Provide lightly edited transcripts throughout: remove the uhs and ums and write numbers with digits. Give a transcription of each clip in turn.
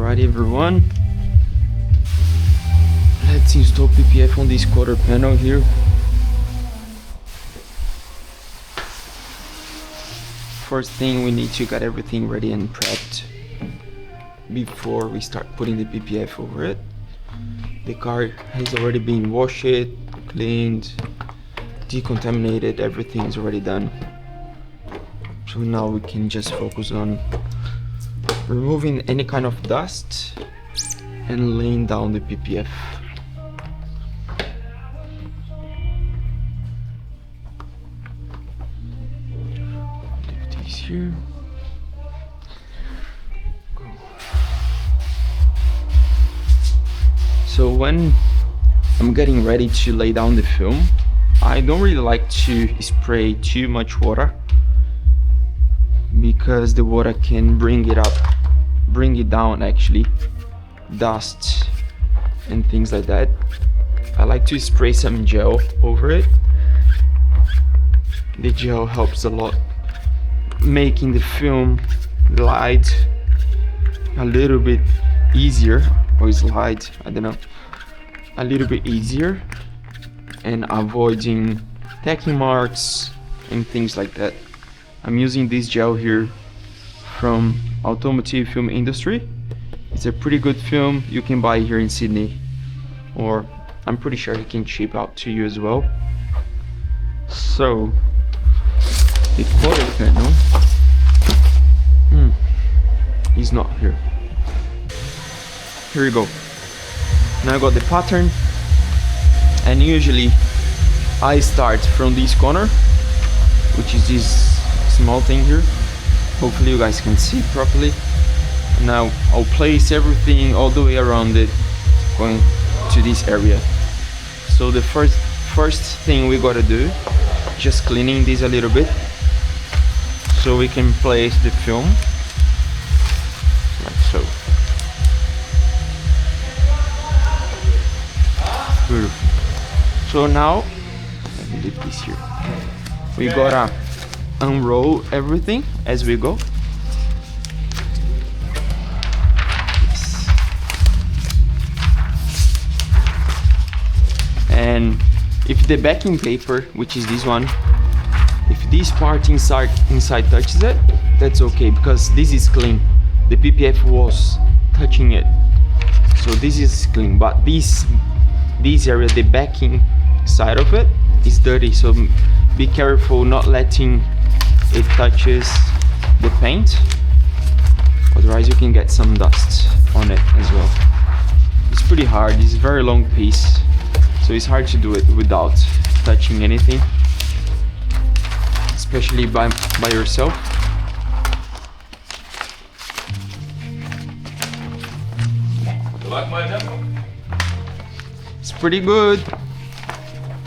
Alright everyone, let's install PPF on this quarter panel here. First thing, we need to get everything ready and prepped before we start putting the PPF over it. The car has already been washed, cleaned, decontaminated, everything is already done. So now we can just focus on removing any kind of dust and laying down the PPF. Leave these here. Go. So when I'm getting ready to lay down the film, I don't really like to spray too much water, because the water can bring it down actually, dust and things like that. I like to spray some gel over it. The gel helps a lot, making the film glide a little bit easier, or slide, I don't know, a little bit easier, and avoiding tacking marks and things like that. I'm using this gel here from Automotive Film Industry. It's a pretty good film. You can buy here in Sydney, or I'm pretty sure it can ship out to you as well. So the quarter panel is not here. Here we go. Now I got the pattern, and usually I start from this corner, which is this small thing here. Hopefully you guys can see properly. Now I'll place everything all the way around it, going to this area. So the first thing we gotta do, just cleaning this a little bit so we can place the film like so. Beautiful. So now let me leave this here. We gotta unroll everything as we go. Yes. And if the backing paper, which is this one, if this part inside touches it, that's okay, because this is clean. The PPF was touching it, so this is clean. But this area, the backing side of it, is dirty, so be careful not letting it touches the paint, otherwise you can get some dust on it as well. It's pretty hard, it's a very long piece, so it's hard to do it without touching anything, especially by yourself. You like my demo? It's pretty good.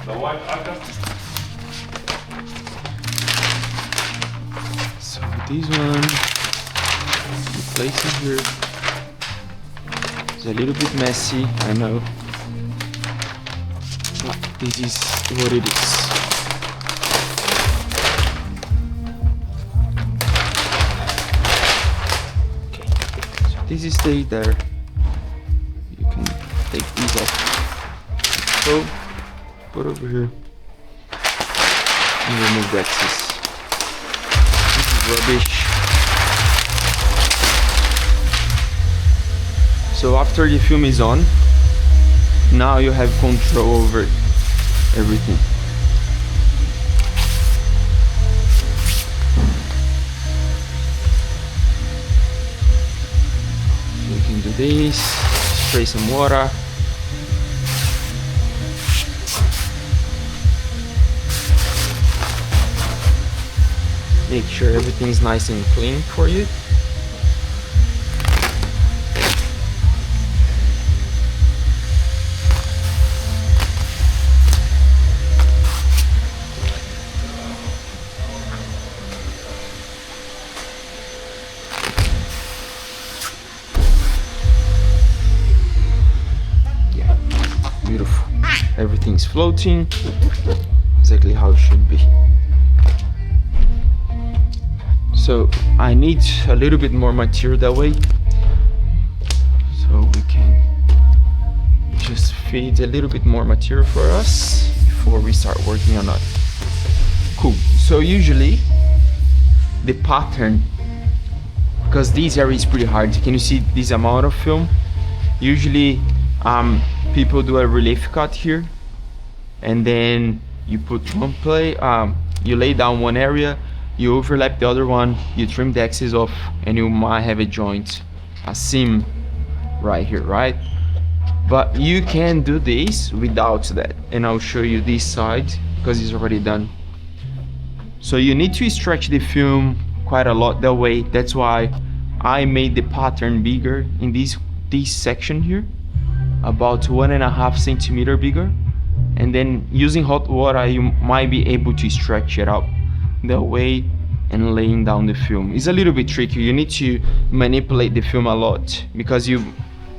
The white aka? So this one, we place it here. It's a little bit messy, I know, but this is what it is. Okay, so this is stay there. You can take these off. So put over here and remove the excess. Rubbish. So after the film is on, now you have control over everything. So you can do this, spray some water. Make sure everything is nice and clean for you. Yeah, beautiful. Everything's floating, exactly how it should be. So I need a little bit more material that way, just feed a little bit more material for us before we start working on it. Cool. So usually the pattern, because this area is pretty hard, can you see this amount of film? Usually people do a relief cut here, and then you put one plate, you lay down one area, you overlap the other one, you trim the excess off, and you might have a joint, a seam right here, right? But you can do this without that, and I'll show you this side because it's already done. So you need to stretch the film quite a lot that way. That's why I made the pattern bigger in this section here, about 1.5 centimeter bigger, and then using hot water you might be able to stretch it out that way and laying down the film. It's a little bit tricky. You need to manipulate the film a lot because you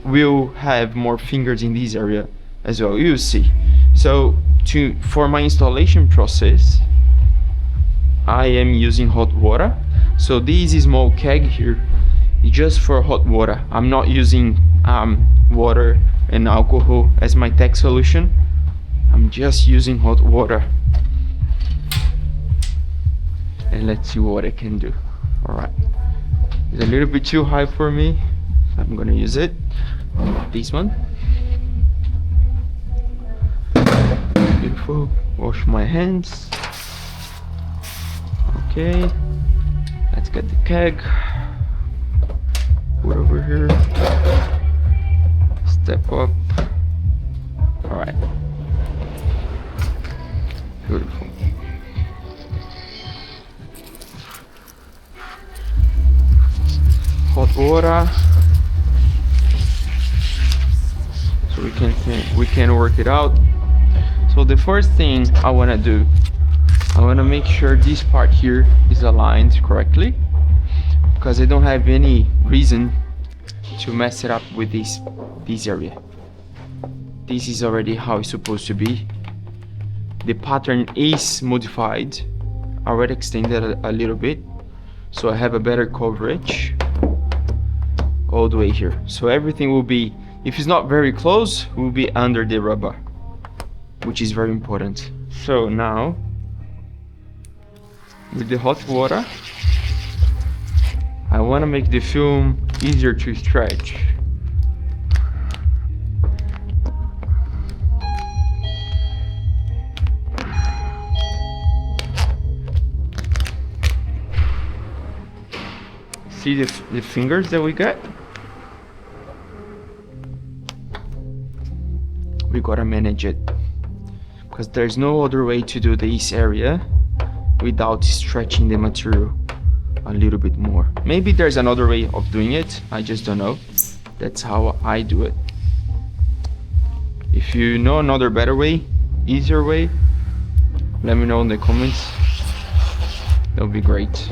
will have more fingers in this area as well, you'll see. So for my installation process, I am using hot water. So this small keg here is just for hot water. I'm not using water and alcohol as my tech solution. I'm just using hot water. And let's see what I can do. All right, it's a little bit too high for me. I'm gonna use it. This one. Beautiful. Wash my hands. Okay. Let's get the keg. Put over here. Step up. All right. Beautiful. Hot water. So we can work it out. So the first thing I want to do, I want to make sure this part here is aligned correctly, because I don't have any reason to mess it up with this area. This is already how it's supposed to be. The pattern is modified. I already extended a little bit, so I have a better coverage all the way here. So everything will be, if it's not very close, will be under the rubber, which is very important. So now, with the hot water, I want to make the film easier to stretch. See the fingers that we got? We gotta manage it, because there's no other way to do this area without stretching the material a little bit more. Maybe there's another way of doing it, I just don't know. That's how I do it. If you know another better way, easier way, let me know in the comments. That would be great.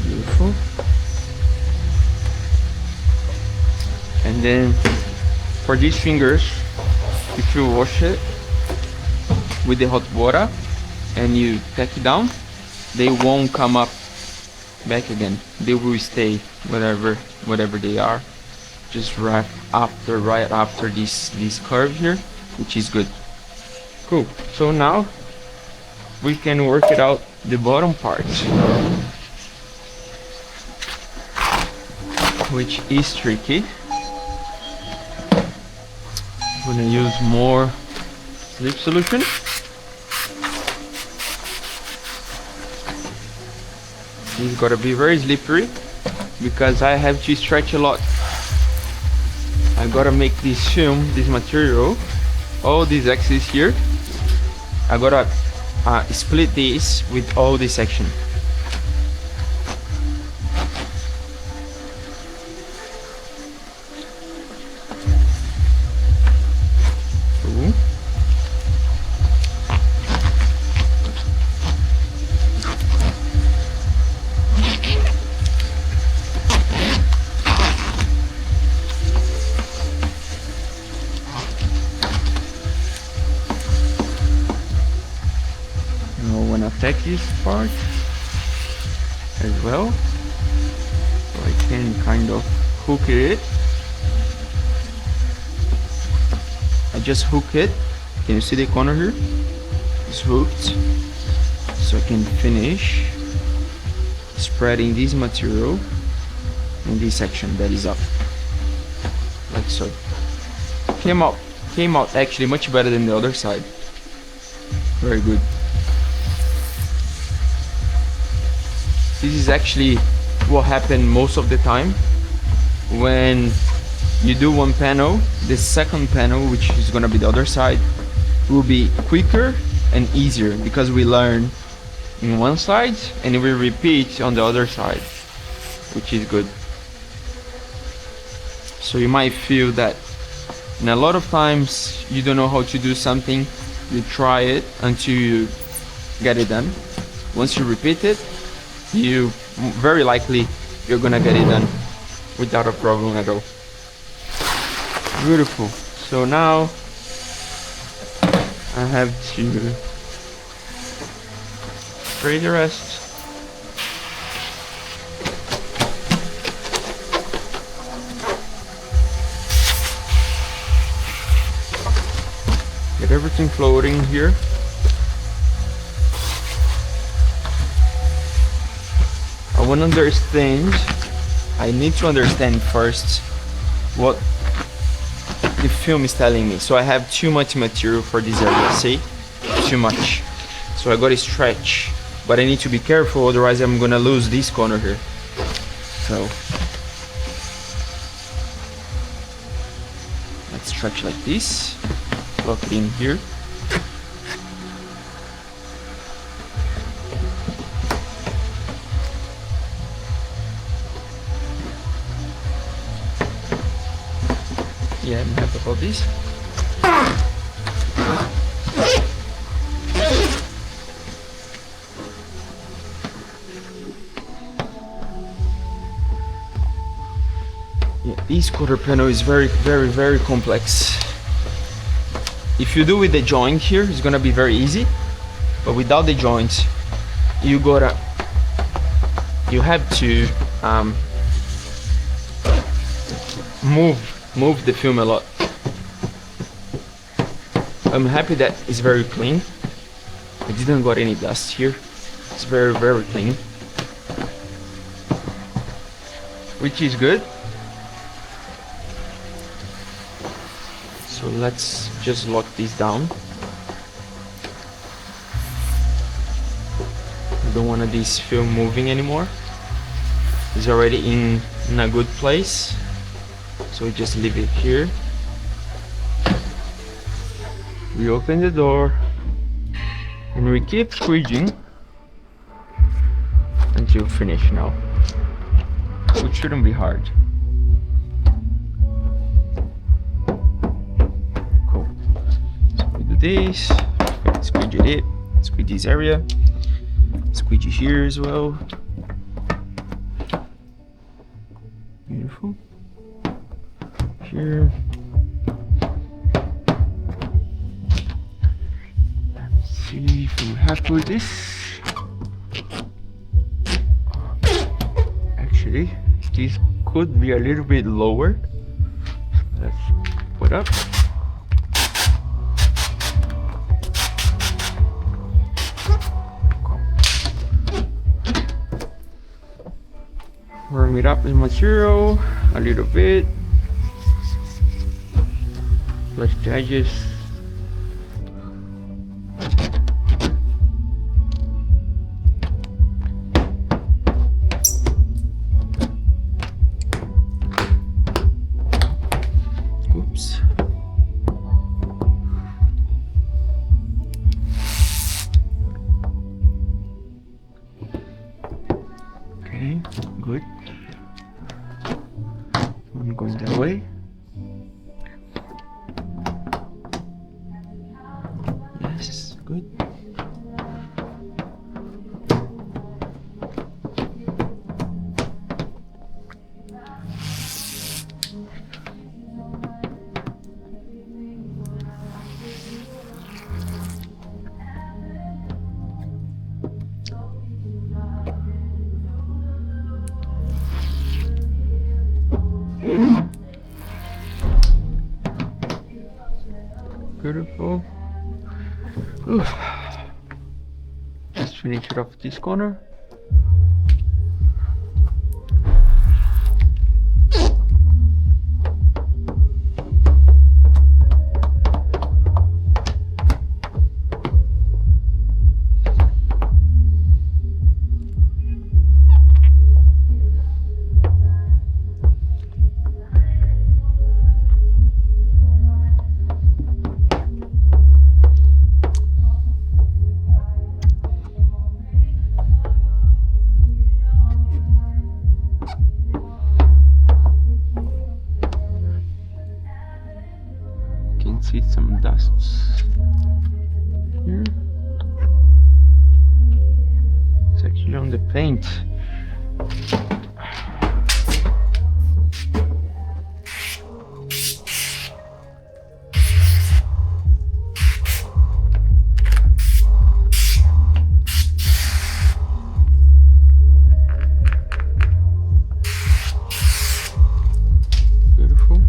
Beautiful. And then for these fingers, if you wash it with the hot water and you tack it down, they won't come up back again. They will stay whatever they are, just right after this curve here, which is good. Cool. So now we can work it out the bottom part, which is tricky. I'm gonna use more slip solution. It's gotta be very slippery because I have to stretch a lot. I gotta make this film, this material, all these axes here, I gotta split this with all this section. protect this part as well. So I can kind of hook it. I just hook it. Can you see the corner here? It's hooked. So I can finish spreading this material in this section that is up. Like so. Came out actually much better than the other side. Very good. This is actually what happened most of the time. When you do one panel, the second panel, which is gonna be the other side, will be quicker and easier because we learn in one side and we repeat on the other side, which is good. So you might feel that and a lot of times you don't know how to do something, you try it until you get it done. Once you repeat it, you very likely you're gonna get it done without a problem at all. Beautiful. So now I have to spray the rest. Get everything floating here. I want to understand. I need to understand first what the film is telling me. So I have too much material for this area, see? Too much. So I gotta stretch. But I need to be careful, otherwise I'm gonna lose this corner here. So let's stretch like this. Lock it in here. Yeah, I'm happy about this. Yeah, this quarter panel is very complex. If you do with the joint here, it's gonna be very easy. But without the joint, you have to move the film a lot. I'm happy that it's very clean. I didn't got any dust here. It's very clean, which is good. So let's just lock this down. I don't want this film moving anymore. It's already in a good place. So we just leave it here. We open the door and we keep squeezing until finish now. Which shouldn't be hard. Cool. So we do this, squeeze it, squeeze this area, squeeze it here as well. Beautiful. Here. Let's see if we're happy with this. Actually, this could be a little bit lower. Let's put up. Warm it up with material a little bit. Let's the edges. Oops. Okay, good. I'm going that way. Yes, good. Beautiful. Oof. Let's finish it off this corner. See some dusts here. It's actually on the paint. Beautiful.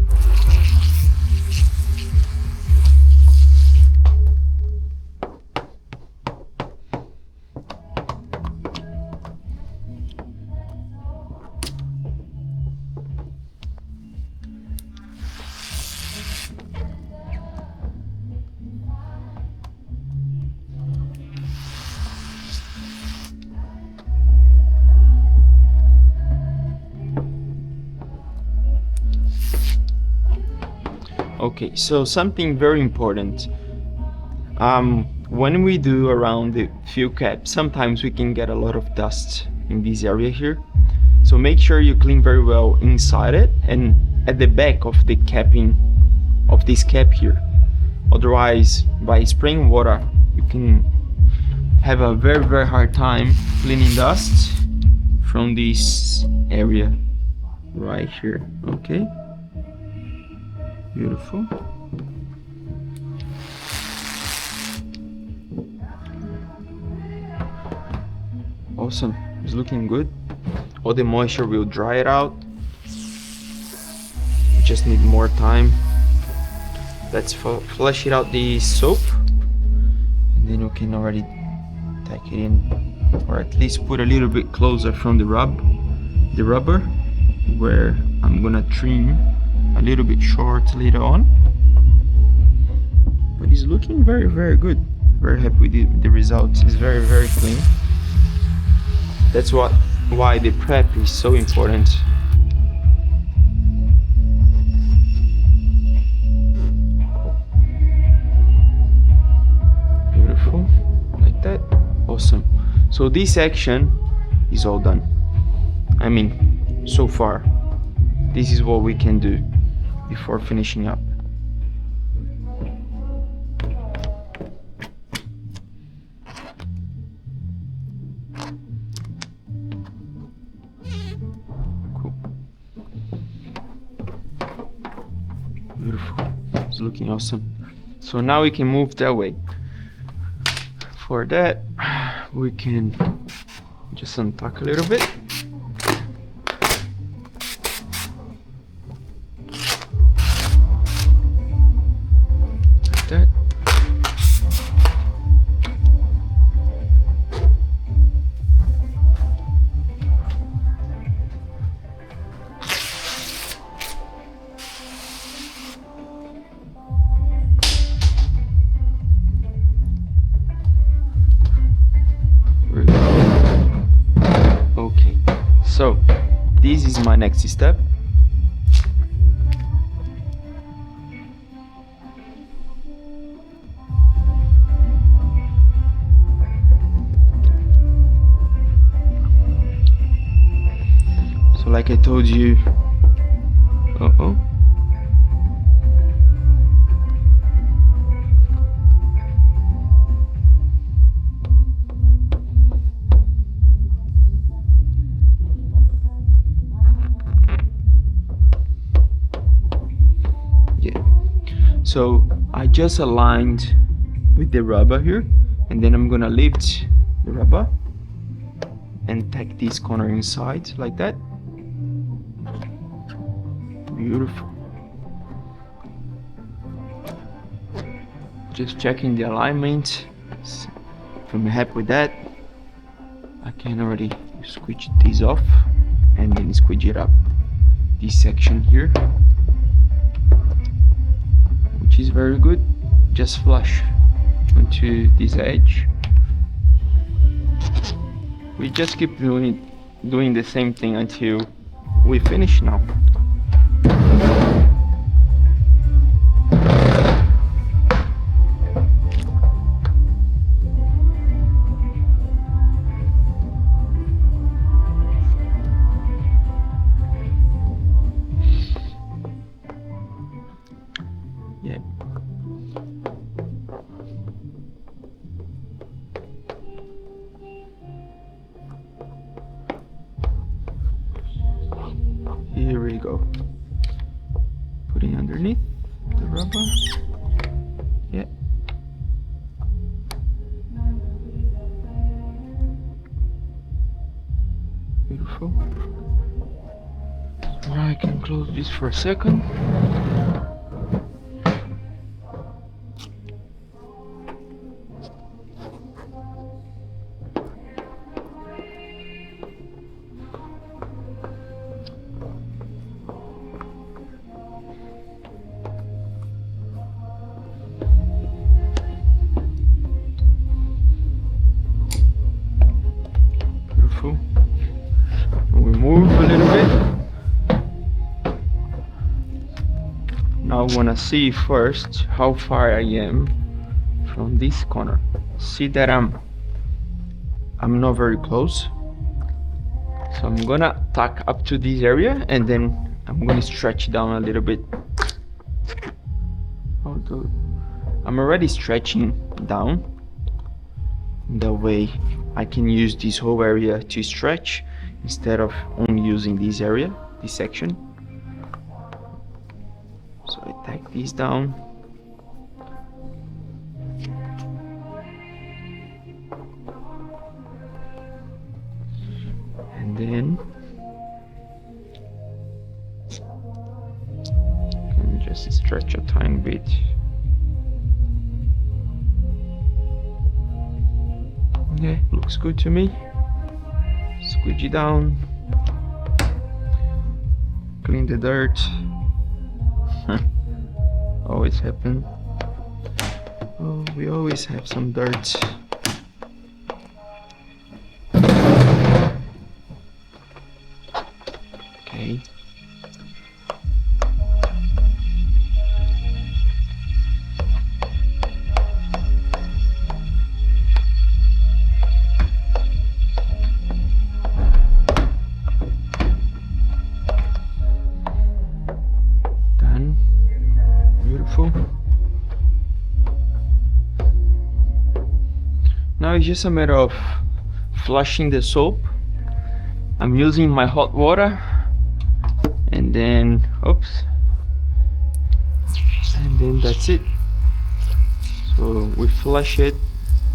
Okay, so something very important. When we do around the fuel cap, sometimes we can get a lot of dust in this area here. So make sure you clean very well inside it and at the back of the capping of this cap here. Otherwise, by spraying water, you can have a very hard time cleaning dust from this area right here. Okay. Beautiful. Awesome. It's looking good. All the moisture will dry it out. We just need more time. Let's flush it out the soap, and then we can already tack it in, or at least put a little bit closer from the rubber, where I'm gonna trim a little bit short later on. But it's looking very good. Very happy with the results. It's very clean. That's why the prep is so important. Beautiful, like that. Awesome. So this section is all done. I mean, so far, this is what we can do before finishing up. Cool. Beautiful. It's looking awesome. So now we can move that way. For that, we can just untuck a little bit. Like that. Okay, so this is my next step. So like I told you, so I just aligned with the rubber here, and then I'm gonna lift the rubber and tack this corner inside like that. Beautiful. Just checking the alignment. If I'm happy with that, I can already squeeze this off and then squeeze it up this section here, which is very good. Just flush onto this edge. We just keep doing the same thing until we finish now. Yeah. Here we go. Putting underneath the rubber. Yeah. Beautiful. Now I can close this for a second. We move a little bit. Now I wanna see first how far I am from this corner. See that I'm not very close. So I'm gonna tack up to this area and then I'm gonna stretch down a little bit. Although I'm already stretching down. That way I can use this whole area to stretch instead of only using this area, this section. So I tack this down. And then can just stretch a tiny bit. Yeah, looks good to me. Squeeze it down. Clean the dirt. Always happen. Oh, we always have some dirt. Okay. Now it's just a matter of flushing the soap. I'm using my hot water and then oops, and then that's it. So we flush it,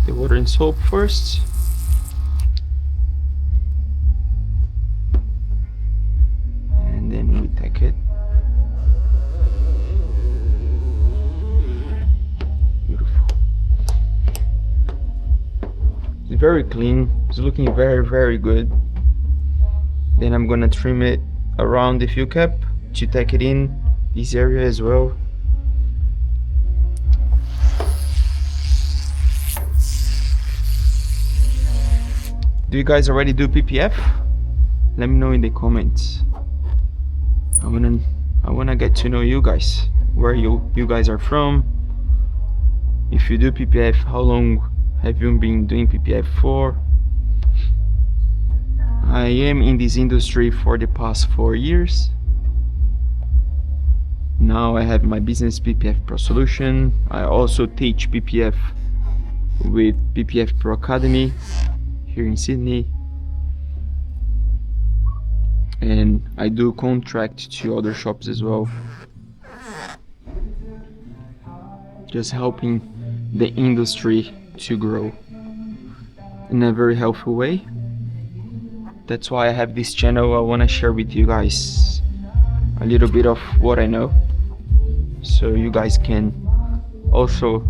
the water and soap first. And then we take it. Very clean, it's looking very good. Then I'm gonna trim it around the fuel cap to take it in this area as well. Do you guys already do PPF? Let me know in the comments. I wanna get to know you guys, where you guys are from. If you do PPF, how long have you been doing PPF for? I am in this industry for the past 4 years. Now I have my business PPF Pro Solutions. I also teach PPF with PPF Pro Academy here in Sydney. And I do contract to other shops as well. Just helping the industry to grow in a very helpful way. That's why I have this channel. I want to share with you guys a little bit of what I know, so you guys can also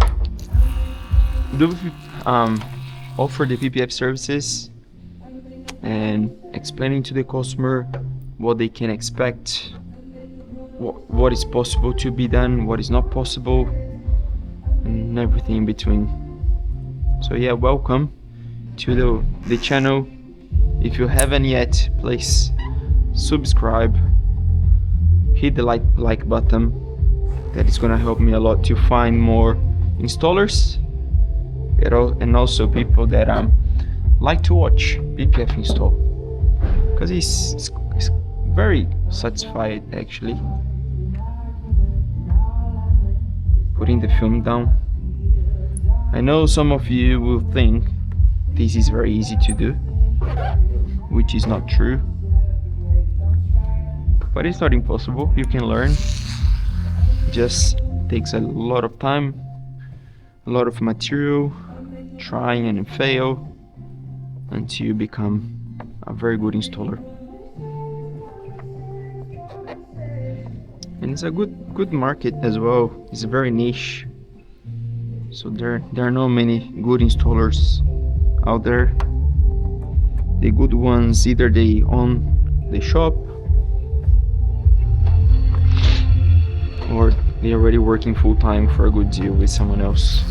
do we offer the PPF services and explaining to the customer what they can expect, what is possible to be done, what is not possible, and everything in between. So yeah, welcome to the channel. If you haven't yet, please subscribe, hit the like button. That is gonna help me a lot to find more installers, and also people that like to watch PPF install, because it's very satisfied actually. Putting the film down. I know some of you will think this is very easy to do, which is not true, but it's not impossible. You can learn. Just takes a lot of time, a lot of material, trying and fail until you become a very good installer. And it's a good market as well. It's very niche, so there are not many good installers out there. The good ones, either they own the shop or they're already working full-time for a good deal with someone else.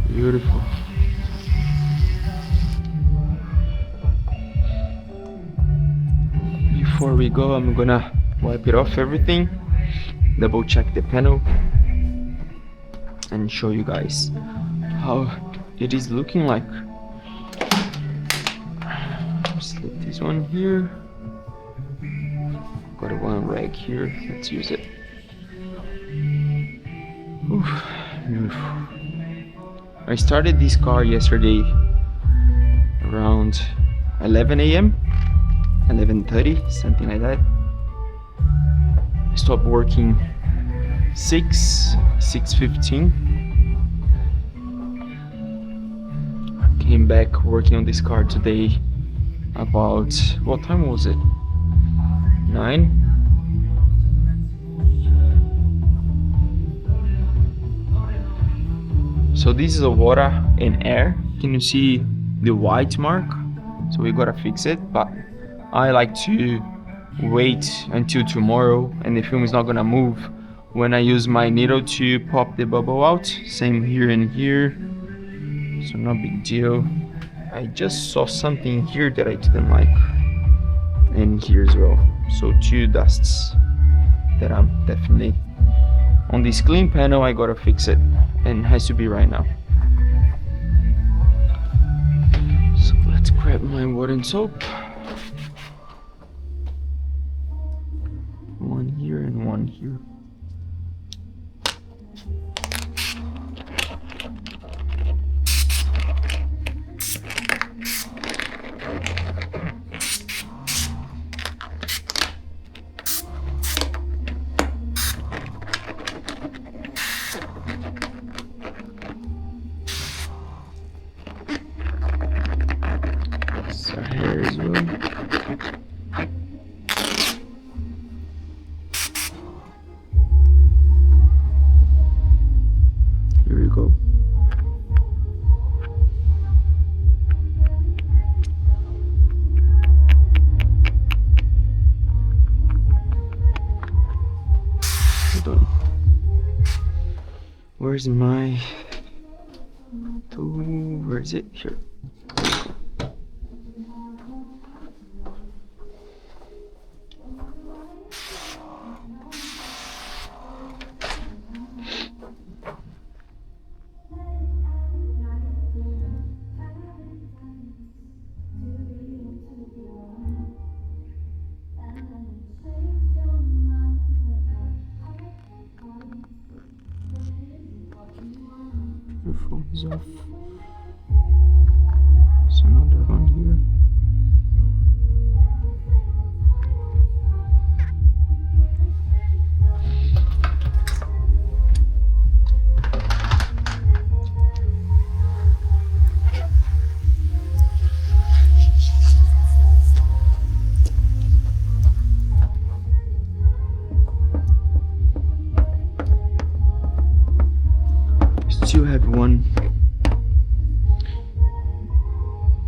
Beautiful. Before we go, I'm gonna wipe it off everything, double check the panel, and show you guys how it is looking like. Slip this one here. Got one rag here. Let's use it. Oof, beautiful. I started this car yesterday around 11 a.m. 11:30, something like that. I stopped working 6:15. Came back working on this car today about, what time was it? 9. So this is a water and air. Can you see the white mark? So we gotta fix it, but I like to wait until tomorrow, and the film is not gonna move when I use my needle to pop the bubble out. Same here and here, so no big deal. I just saw something here that I didn't like, and here as well. So 2 dusts that I'm definitely on this clean panel. I gotta fix it, and it has to be right now. So let's grab my water and soap. One here and one here. Sahara as well. Here we go. Hold on. Where's my tool? Where is it? Here. Your phone is off. There's another one here.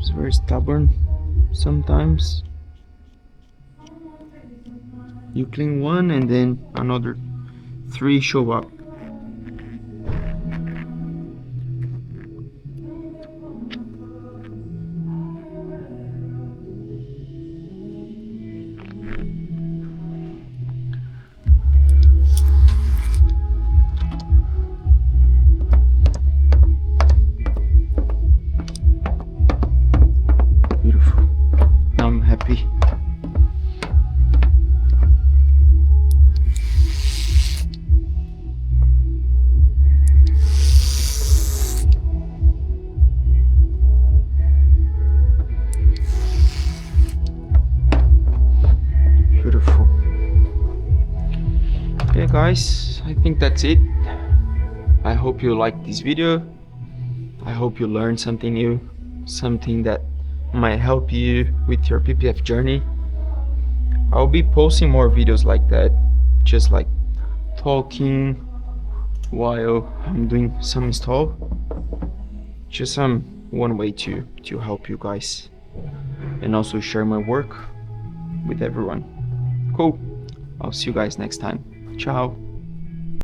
It's very stubborn sometimes. You clean one and then another 3 show up. Beautiful. Now I'm happy. Beautiful. Okay guys, I think that's it. I hope you liked this video. I hope you learned something new, something that might help you with your PPF journey. I'll be posting more videos like that, just like talking while I'm doing some install. Just one way to help you guys and also share my work with everyone. Cool. I'll see you guys next time. Ciao.